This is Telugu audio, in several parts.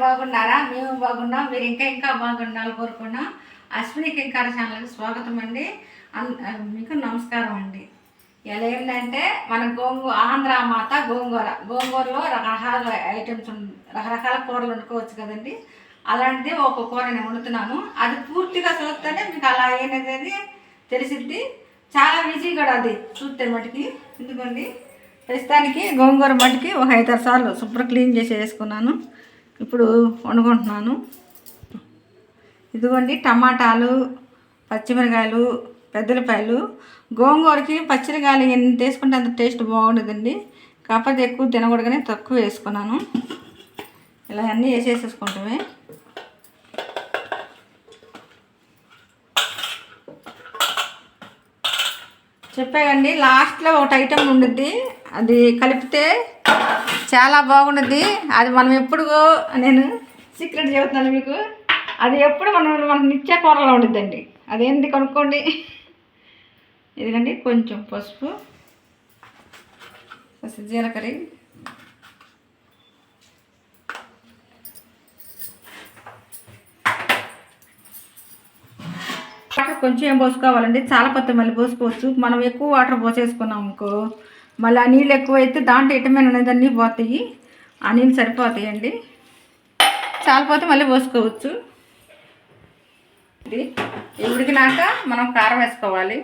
బాగున్నారా? మేము బాగున్నాం. మీరు ఇంకా బాగుండాలి కోరుకున్నాం. అశ్విని కింకార ఛానల్కి స్వాగతం అండి. మీకు నమస్కారం అండి. ఎలా ఏంటంటే మన ఆంధ్ర మాత గోంగూరలో రకరకాల ఐటమ్స్ రకరకాల కూరలు వండుకోవచ్చు కదండి. అలాంటిది ఒక కూర నేను వండుతున్నాను. అది పూర్తిగా చూస్తేనే మీకు అలా అనేది తెలిసిద్ది. చాలా ఈజీ కూడా అది చూస్తే మటుకి. ఎందుకండి ప్రస్తుతానికి గోంగూర మటుకి ఒక 5-6 సార్లు శుభ్రం క్లీన్ చేసి వేసుకున్నాను. ఇప్పుడు వండుకుంటున్నాను. ఇదిగోండి టమాటాలు, పచ్చిమిరకాయలు, పెద్దలపాయలు. గోంగూరకి పచ్చిమిరకాయలు ఎంత వేసుకుంటే అంత టేస్ట్ బాగుంటుందండి. కాకపోతే ఎక్కువ తినకూడదని తక్కువ వేసుకున్నాను. ఇలా అన్నీ వేసేసుకుంటామే. చెప్పాయండి లాస్ట్లో ఒకటి ఐటమ్ ఉండుద్ది, అది కలిపితే చాలా బాగుంటుంది. అది మనం ఎప్పుడు నేను సీక్రెట్ చెబుతున్నాను మీకు. అది ఎప్పుడు మనకు నిత్య కూరలో ఉండిద్దండి. అదేంటి కనుక్కోండి. ఇదిగండి కొంచెం పసుపు, జీలకర్ర, వాటర్ కొంచెం ఏం పోసుకోవాలండి. చాలా కొత్త మళ్ళీ పోసుకోవచ్చు. మనం ఎక్కువ వాటర్ పోసేసుకున్నాం అనుకో, మళ్ళీ ఆ నీళ్ళు ఎక్కువైతే దాంట్లో విటమిన్ అనేది అన్నీ పోతాయి. ఆ నీళ్ళు సరిపోతాయండి. చాలిపోతే మళ్ళీ పోసుకోవచ్చు. ఇది ఉడికినాక మనం కారం వేసుకోవాలి.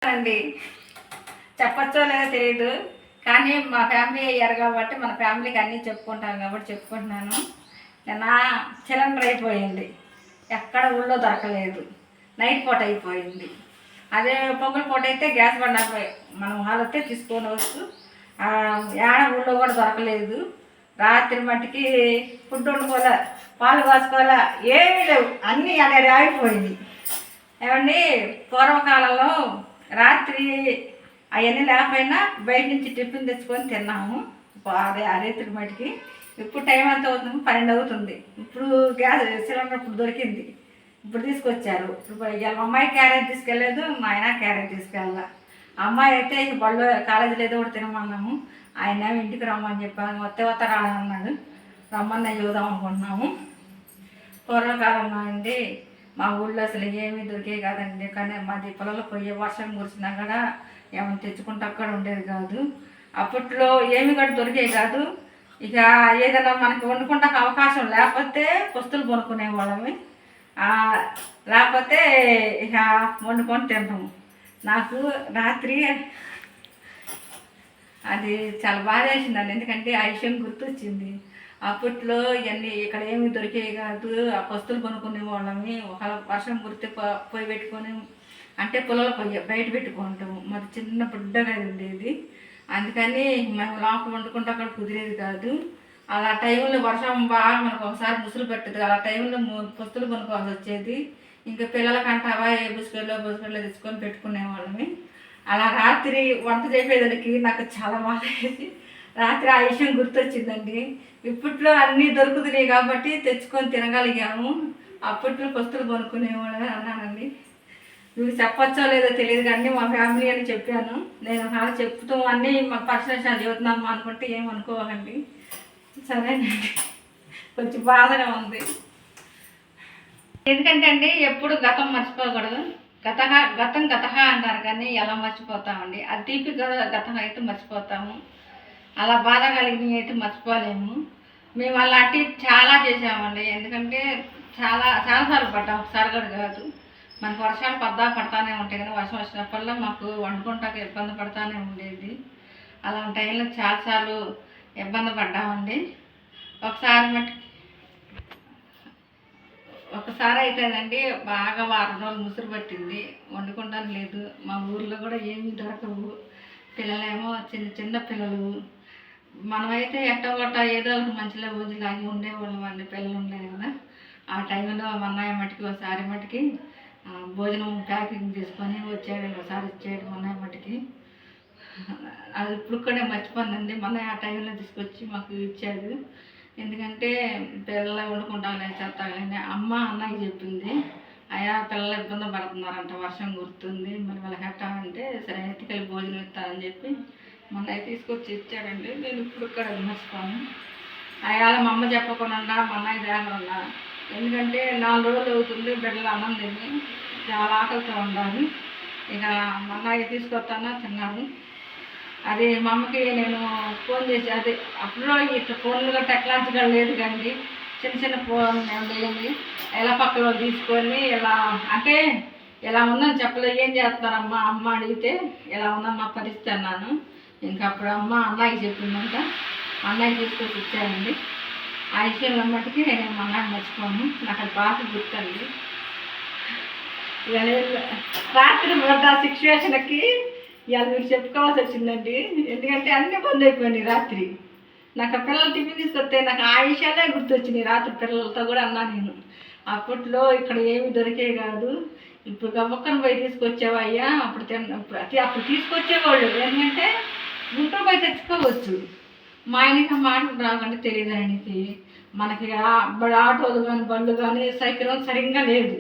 అండి చెప్పచ్చో లేదో తెలియదు, కానీ మా ఫ్యామిలీ అయ్యారు కాబట్టి మన ఫ్యామిలీకి అన్నీ చెప్పుకుంటాం కాబట్టి చెప్పుకుంటున్నాను. నిన్న సిలిండర్ అయిపోయింది, ఎక్కడ ఊళ్ళో దొరకలేదు. నైట్ పూట అయిపోయింది. అదే పొంగల్ పూట అయితే గ్యాస్ బండ మనం వాళ్ళొస్తే తీసుకొని వచ్చు. ఏడ ఊళ్ళో కూడా దొరకలేదు. రాత్రి మట్టికి ఫుడ్ వండుకోలే, పాలు కాసుకోలే, ఏమీ లేవు. అన్నీ అనేది ఆగిపోయింది. ఏమండి పూర్వకాలంలో రాత్రి అవన్నీ లేకపోయినా బయట నుంచి టిఫిన్ తెచ్చుకొని తిన్నాము. అదే మట్టికి ఇప్పుడు టైం ఎంత అవుతుంది? 12 అవుతుంది. ఇప్పుడు గ్యాస్ సిలిండర్ ఇప్పుడు దొరికింది, ఇప్పుడు తీసుకొచ్చారు. ఇప్పుడు మా అమ్మాయి క్యారేజ్ తీసుకెళ్ళలేదు, మా ఆయన క్యారేజ్ తీసుకెళ్ళాల. అమ్మాయి అయితే బళ్ళు కాలేజీలో ఏదో ఒకటి తినమన్నాము. ఆయన ఇంటికి రమ్మని చెప్పాను. వస్తే రానన్నాడు. రమ్మన్న చూద్దాం అనుకుంటున్నాము. పూర్వకాలంలో అండి మా ఊళ్ళో అసలు ఏమీ దొరికేవి కాదండి. కానీ మాది పొలంలో పోయే వర్షం కురిసినా కూడా ఏమైనా తెచ్చుకుంటే అక్కడ ఉండేది కాదు. అప్పట్లో ఏమి కూడా దొరికేవి కాదు. ఇక ఏదైనా మనకి వండుకుంటే అవకాశం లేకపోతే పుస్తులు కొనుక్కునే వాళ్ళమి, లేకపోతే ఇక వండుకొని తింటాము. నాకు రాత్రి అది చాలా బాధ వేసిందండి. ఎందుకంటే ఆ విషయం గుర్తొచ్చింది. అప్పట్లో ఇవన్నీ ఇక్కడ ఏమి దొరికేవి కాదు. ఆ పస్తులు కొనుక్కునే వాళ్ళమి. ఒక వర్షం కురితే పొయ్యి పెట్టుకొని, అంటే పొలాల పొయ్యి బయట పెట్టుకుంటాము. మాది చిన్న బుడ్డగా ఉండేది. అందుకని మేము లోపల వండుకుంటే అక్కడ కుదిరేది కాదు. అలా టైంలో వర్షం బాగా మనకు ఒకసారి ముసులు పెట్టదు. అలా టైంలో పస్తులు కొనుక్కోవాల్సి వచ్చేది. ఇంకా పిల్లలకంటే అవా బుసుకెళ్ళో తెచ్చుకొని పెట్టుకునే వాళ్ళమి. అలా రాత్రి వంట చేసేదానికి నాకు చాలా బాధ వేసి రాత్రి ఆ విషయం గుర్తొచ్చిందండి. ఇప్పట్లో అన్నీ దొరుకుతున్నాయి కాబట్టి తెచ్చుకొని తినగలిగాము. అప్పట్లో పస్తులు కొనుక్కునేవాళ్ళని అన్నానండి. మీకు చెప్పచ్చో లేదో తెలియదు, కానీ మా ఫ్యామిలీ అని చెప్పాను. నేను అలా చెప్తూ అన్నీ మా పర్సనల్ చెబుతున్నాము అనుకుంటే ఏమనుకోవాలండి. సరేనండి, కొంచెం బాధగా ఉంది. ఎందుకంటే అండి ఎప్పుడు గతం మర్చిపోకూడదు. గతం అంటారు కానీ ఎలా మర్చిపోతామండి. ఆ తీపి గతం అయితే మర్చిపోతాము, అలా బాధ కలిగినవి అయితే మర్చిపోలేము. మేము అలాంటివి చాలా చేసామండి. ఎందుకంటే చాలాసార్లు పడ్డాం, ఒకసారి కూడా కాదు. మనకు వర్షాలు పడతానే ఉంటాయి, కానీ వర్షం వచ్చినప్పుడల్లా మాకు వండుకుంటాక ఇబ్బంది పడతానే ఉండేది. అలాంటి టైంలో చాలాసార్లు ఇబ్బంది పడ్డామండి. ఒకసారి అయితేనండి బాగా వారం రోజులు ముసురు పట్టింది, వండుకుంటాను లేదు. మా ఊర్లో కూడా ఏమీ దొరకవు. పిల్లలేమో చిన్న పిల్లలు. మనమైతే ఎట్టగొట్ట ఏదో ఒక మంచిలో ఊజిలాగి ఉండేవాళ్ళం అండి. పిల్లలు ఉండేవి కదా. ఆ టైంలో మా అన్నయ్య మట్టికి ఒకసారి మట్టికి భోజనం ప్యాకింగ్ చేసుకొని వచ్చాడు. ఒకసారి ఇచ్చాడు మా అన్నయ్య మట్టికి. అది ఇప్పుడు కూడా మర్చిపోనండి. మా అన్నయ్య ఆ టైంలో తీసుకొచ్చి మాకు ఇచ్చాడు. ఎందుకంటే పిల్లలు వండుకుంటాం చేస్తాగలని అమ్మ అన్నకి చెప్పింది. అయ్యా పిల్లలు ఇబ్బంది పడుతున్నారంట, వర్షం కురుతుంది, మరి వాళ్ళకి ఎట్టా అంటే సరే ఎత్తుకెళ్ళి భోజనం ఇస్తారని చెప్పి మొన్న తీసుకొచ్చి ఇచ్చాడండి. నేను ఇప్పుడు ఇక్కడ మర్చిపోను. అయాల మా అమ్మ చెప్పకుండా మా అన్నయ్య తేగకుండా, ఎందుకంటే 4 రోజులు అవుతుంది బిడ్డలు అన్నం తిని చాలా ఆకలితో ఉండాలి. ఇక మా అన్నయ్య తీసుకొస్తాను తిన్నాను. అది మా అమ్మకి నేను ఫోన్ చేసి, అది అప్పుడు ఇట్లా ఫోన్లుగా టెక్నాలజీగా లేదు కానీ చిన్న చిన్న ఫోన్ ఉండేది. ఎలా పక్కన తీసుకొని ఇలా అంటే ఎలా ఉందని చెప్పలేదు. ఏం చేస్తున్నారమ్మా అమ్మ అడిగితే ఎలా ఉందమ్మా పరిస్థితి అన్నాను. ఇంకా అప్పుడు అమ్మ అన్నయ్య చెప్పిందంట, అన్నయ్య తీసుకొచ్చి ఇచ్చానండి. ఆ విషయంలో మట్టుకి నేను మా అన్నయ్య మర్చిపోను. నాకు అది బాగా గుర్తండి. రాత్రి ఆ సిచ్యువేషన్కి ఇవాళ మీరు చెప్పుకోవాల్సి వచ్చిందండి. ఎందుకంటే అన్నీ బంద్ అయిపోయినాయి రాత్రి. నాకు ఆ పిల్లలు టిఫిన్ తీసుకొస్తే నాకు ఆ విషయాలే గుర్తొచ్చినాయి. రాత్రి పిల్లలతో కూడా అన్నా నేను, అప్పట్లో ఇక్కడ ఏమి దొరికే కాదు, ఇప్పుడు గమ్మక్కన పోయి తీసుకొచ్చావా అయ్యా, అప్పుడు తీసుకొచ్చేవాళ్ళు. ఎందుకంటే గుంటూరు పోయి తెచ్చుకోవచ్చు. మా ఆయనకి మాటలు రాకుండా తెలియదు ఆయనకి. మనకి ఆటోలు కానీ బళ్ళు కానీ సైకిల్ సరిగ్గా లేదు.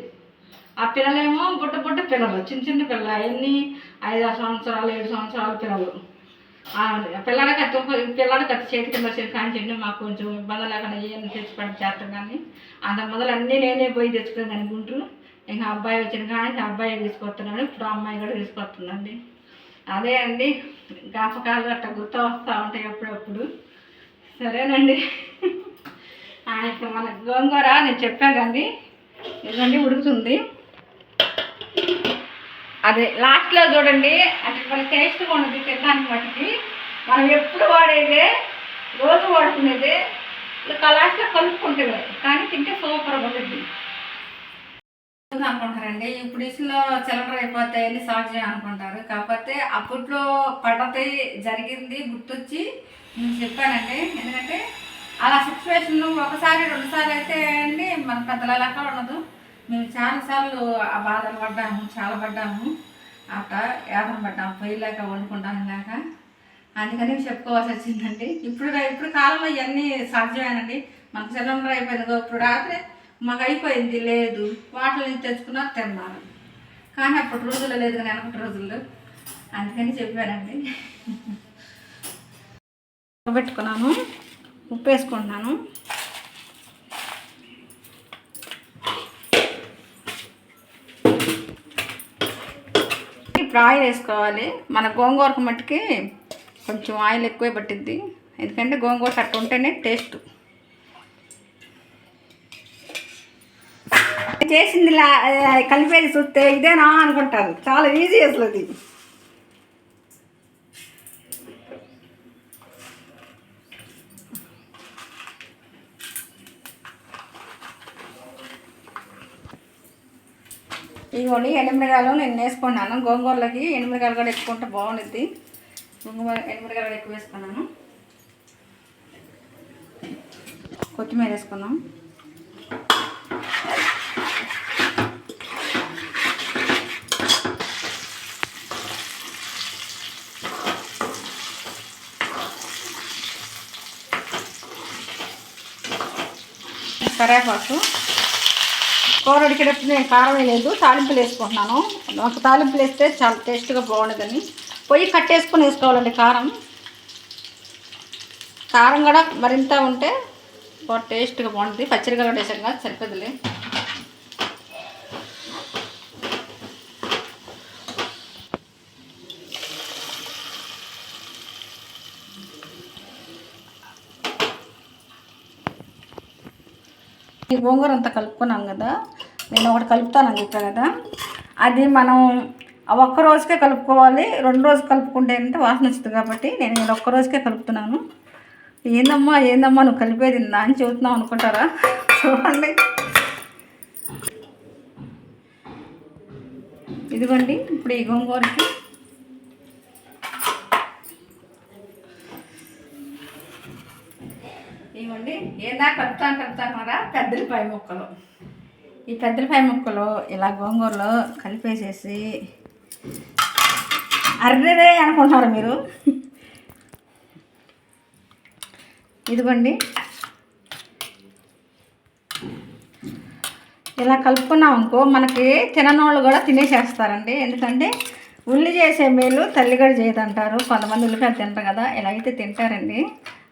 ఆ పిల్లలేమో బుట్ట పిల్లలు, చిన్న చిన్న పిల్లలు, అవన్నీ 5-6 సంవత్సరాలు 7 సంవత్సరాల పిల్లలు. పిల్లలకి అతి చేతి కింద కాంచండి. మాకు కొంచెం ఇబ్బంది లేకుండా ఏం తెచ్చిపెట్టి చేస్తాం. కానీ అంత మొదలు అన్నీ నేనే పోయి తెచ్చుకున్నాను గుంటూరు. ఇంకా అబ్బాయి వచ్చిన కానీ అబ్బాయి తీసుకొస్తున్నాడు. ఇప్పుడు అమ్మాయి కూడా తీసుకొస్తుందండి. అదే అండి జ్ఞాపకాలు అట్లా గుర్తు వస్తూ ఉంటాయి అప్పుడప్పుడు. సరేనండి. ఇప్పుడు మన గోంగూర నేను చెప్పాను కానీ ఇదండి ఉడుకుతుంది. అదే లాస్ట్లో చూడండి, అంటే మనకి టేస్ట్గా ఉండదు తినడానికి. మట్టికి మనం ఎప్పుడు వాడేదే, రోజు వాడుకునేదే, లాస్ట్లో కలుపుకుంటుంది. కానీ తింటే సూపర్గా ఉంటుంది అనుకుంటారండి. ఇప్పుడు ఇసులో సిలిండర్ అయిపోతాయని సాధ్యం అనుకుంటారు. కాకపోతే అప్పట్లో పడతాయి జరిగింది గుర్తొచ్చి నేను చెప్పానండి. ఎందుకంటే అలా సిచ్యువేషన్ ఒకసారి 2 సార్లు అయితే అండి మన పెద్దలలాగా ఉండదు. మేము చాలాసార్లు ఆ బాధలు పడ్డాము, చాలా పడ్డాము. అట్లా యాదన పడ్డాము, పొయ్యిలేక వండుకుంటాను లేక. అందుకని చెప్పుకోవాల్సి వచ్చిందండి. ఇప్పుడు కాలంలో ఇవన్నీ సాధ్యమేనండి. మనకు సిలిండర్ అయిపోయింది. ఇప్పుడు రాత్రి మాకు అయిపోయింది లేదు, వాటిని నుంచి తెచ్చుకున్నారు తిన్నారు. కానీ అప్పటి రోజుల్లో లేదు కానీ వెనకటి రోజుల్లో. అందుకని చెప్పానండి. పెట్టుకున్నాను, ఉప్పు వేసుకుంటున్నాను. ఇప్పుడు ఆయిల్ వేసుకోవాలి. మన గోంగూరకు మట్టుకి కొంచెం ఆయిల్ ఎక్కువే పట్టిద్ది. ఎందుకంటే గోంగూర కట్ట ఉంటేనే టేస్ట్. చేసింది కలిపేది చూస్తే ఇదేనా అనుకుంటారు. చాలా ఈజీ అసలు అది. ఇవన్నీ ఎండుమిరగాయలు నేను వేసుకున్నాను. గోంగూరలకి ఎండుమిరగాయలు కూడా ఎక్కువ బాగుంటుంది. ఎండుమిరగాయలు కూడా ఎక్కువ వేసుకున్నాను. కొత్తిమీర వేసుకున్నాం. కరివేపాకు. కూర ఉడికేటప్పుడు నేను కారం వేయలేదు, తాలింపులు వేసుకుంటున్నాను. నాకు తాలింపులు వేస్తే చాలా టేస్ట్గా బాగుంటుందని. పొయ్యి కట్టేసుకొని వేసుకోవాలండి కారం. కారం కూడా మరింత ఉంటే బాగా టేస్ట్గా బాగుంటుంది. పచ్చడిగా కూడా వేసాం కదా సరిపోదులే. ఈ గోంగూర అంతా కలుపుకున్నాం కదా, నేను ఒకటి కలుపుతానని చెప్పాను కదా, అది మనం ఒక్క రోజుకే కలుపుకోవాలి. 2 రోజులు కలుపుకుంటే అంటే వాసన వస్తుంది. కాబట్టి నేను ఒక్క రోజుకే కలుపుతున్నాను. ఏందమ్మా నువ్వు కలిపేది అని చెబుతున్నావు అనుకుంటారా? చూడండి, ఇదిగోండి. ఇప్పుడు ఈ గోంగూరకి ఇవ్వండి. ఏదా కలుపుతానరా పెద్దలపాయ ముక్కలు. ఈ పెద్దలపాయ ముక్కలు ఇలా గోంగూరలో కలిపేసేసి అర్రే అనుకుంటున్నారు మీరు. ఇదిగోండి, ఇలా కలుపుకున్నాం అనుకో మనకి తిననోళ్ళు కూడా తినేసేస్తారండి. ఎందుకంటే ఉల్లి చేసే మేలు తల్లిగడ చేయదంటారు. కొంతమంది ఉల్లిపాయలు తింటారు కదా, ఇలా అయితే తింటారండి.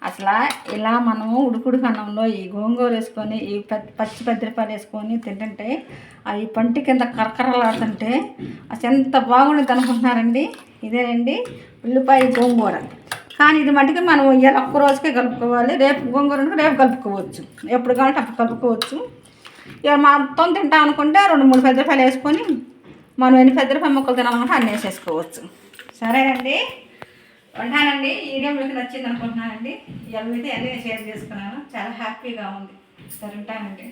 అసలు ఇలా మనము ఉడుకుడుకు అన్నంలో ఈ గోంగూర వేసుకొని ఈ పచ్చి పచ్చిమిరపకాయలు వేసుకొని తింటుంటే అవి పంటి కింద కరకరలాడుతుంటే అసలు ఎంత బాగుండేది అనుకుంటున్నారండి. ఇదేనండి ఉల్లిపాయ గోంగూర. కానీ ఇది మటుకు మనం ఇవాళ ఒక్క రోజుకే కలుపుకోవాలి, రేపు గోంగూర రేపు కలుపుకోవచ్చు, ఎప్పుడు కావాలంటే అప్పుడు కలుపుకోవచ్చు. ఇక మొత్తం తింటాం అనుకుంటే 2-3 పెద్దరపాయలు వేసుకొని మనం ఎన్ని పెద్దరపాయ ముక్కలు తినాలనుకుంటే అన్నీ వేసేసుకోవచ్చు. సరేనండి, ఉంటానండి. ఈ వీడియో మీకు నచ్చింది అనుకుంటున్నానండి. ఇవాళ అయితే అన్నీ షేర్ చేసుకున్నాను, చాలా హ్యాపీగా ఉంది. సరే ఉంటానండి.